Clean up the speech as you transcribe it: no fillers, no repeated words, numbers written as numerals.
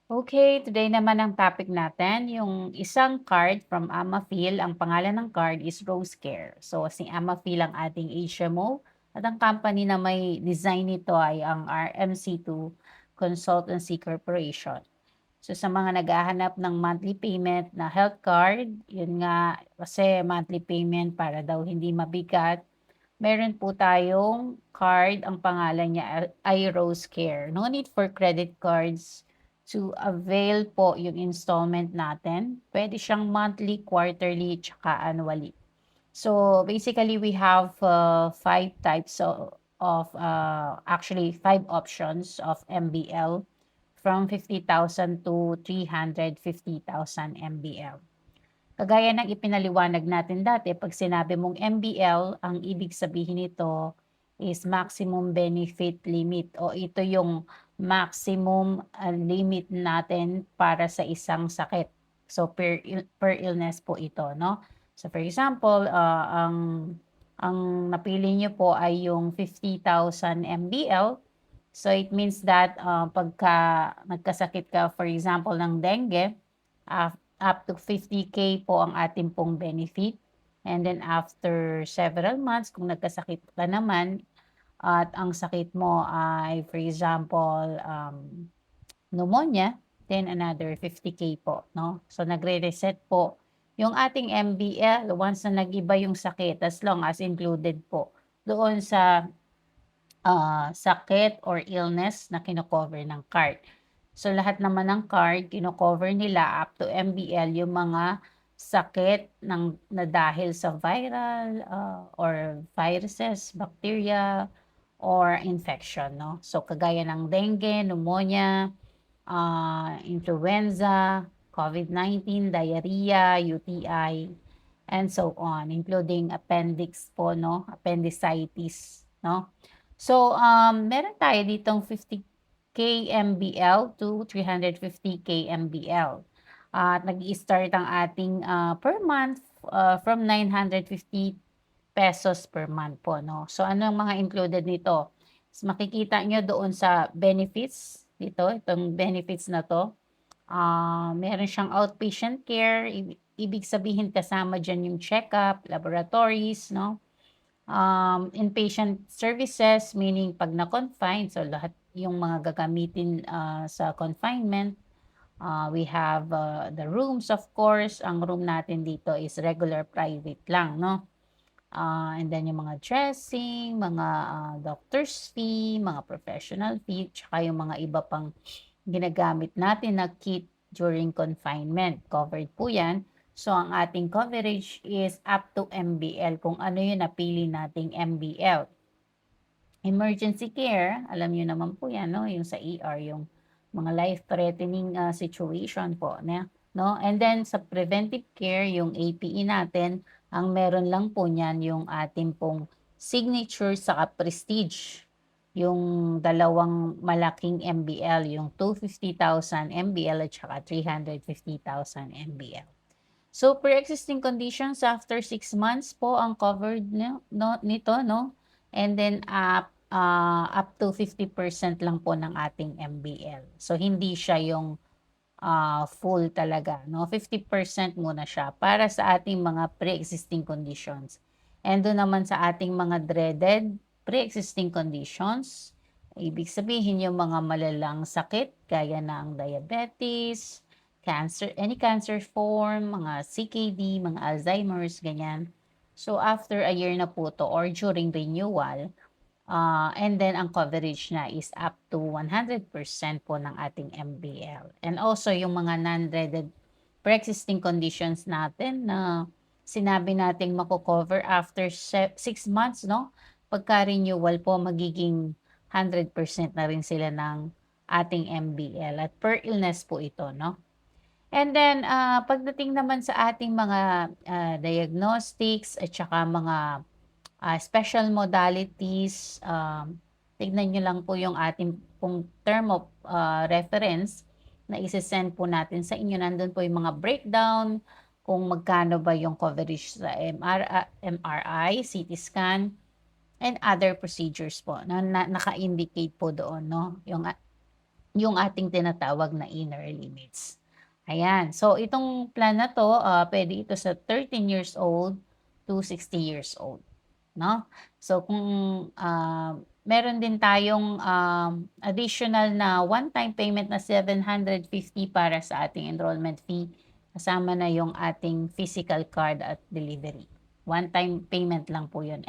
Okay, today naman ang topic natin, yung isang card from Amafil. Ang pangalan ng card is Rose Care. So, si Amafil ang ating HMO at ang company na may design nito ay ang RMC2 Consultancy Corporation. So, sa mga naghahanap ng monthly payment na health card, yun nga, kasi monthly payment para daw hindi mabigat, meron po tayong card, ang pangalan niya ay Rose Care. No need for credit cards to avail po yung installment natin. Pwede siyang monthly, quarterly, tsaka annually. So basically, we have five types actually five options of MBL from 50,000 to 350,000 MBL. Kagaya ng ipinaliwanag natin dati, 'pag sinabi mong MBL, ang ibig sabihin nito is maximum benefit limit o ito yung maximum, limit natin para sa isang sakit. So, per illness po ito 'no. So, for example, ang napili niyo po ay yung 50,000 MBL. So, it means that, pagka nagkasakit ka, for example, ng dengue, up to 50K po ang ating pong benefit. And then after several months, kung nagkasakit ka naman at ang sakit mo ay, for example, pneumonia, then another 50K po, no? So nagre-reset po yung ating MBL once na nag-iba yung sakit, as long as included po doon sa sakit or illness na kino-cover ng card. So, lahat naman ng card, kino-cover nila up to MBL yung mga sakit na dahil sa viral, or viruses, bacteria, or infection, no? So, kagaya ng dengue, pneumonia, influenza, COVID-19, diarrhea, UTI, and so on, including appendix po, no? Appendicitis, no? So, meron tayo ditong 50K MBL to 350K MBL. At nag-i-start ang ating per month from 950 pesos per month po, no? So, ano ang mga included nito? Makikita nyo doon sa benefits dito, itong benefits na to. Meron siyang outpatient care, ibig sabihin kasama dyan yung check-up, laboratories, no? Inpatient services, meaning pag na-confine, so lahat yung mga gagamitin sa confinement. We have the rooms, of course. Ang room natin dito is regular private lang, no? And then yung mga dressing, mga doctor's fee, mga professional fee, tsaka yung mga iba pang ginagamit natin na kit during confinement. Covered po yan. So, ang ating coverage is up to MBL, kung ano yung napili nating MBL. Emergency care, alam niyo naman po yan, no? Yung sa ER, yung mga life-threatening situation po, no? And then sa preventive care, yung APE natin, ang meron lang po niyan yung ating pong signature sa prestige. Yung dalawang malaking MBL, yung 250,000 MBL at saka 350,000 MBL. So, pre-existing conditions after 6 months po ang covered nito, no? And then up to 50% lang po ng ating MBL. So, hindi siya yung full talaga, no? 50% muna siya para sa ating mga pre-existing conditions. And doon naman sa ating mga dreaded pre-existing conditions, ibig sabihin yung mga malalang sakit gaya ng diabetes, cancer, any cancer form, mga CKD, mga Alzheimer's, ganyan. So, after a year na po to or during renewal, and then ang coverage na is up to 100% po ng ating MBL. And also yung mga non-dreaded pre-existing conditions natin na sinabi nating mako-cover after 6 months, no? Pagka-renewal po, magiging 100% na rin sila ng ating MBL at per illness po ito, no? And then, pagdating naman sa ating mga diagnostics at saka mga special modalities, tignan nyo lang po yung ating pong term of reference na isi-send po natin sa inyo. Nandun po yung mga breakdown, kung magkano ba yung coverage sa MRI, CT scan, and other procedures po na naka-indicate po doon, no? Yung yung ating tinatawag na inner limits. Ayan, so itong plan na 'to, puwede ito sa 13 years old to 60 years old, 'no? So kung, meron din tayong, additional na one-time payment na 750 para sa ating enrollment fee, kasama na yung ating physical card at delivery. One-time payment lang po yun.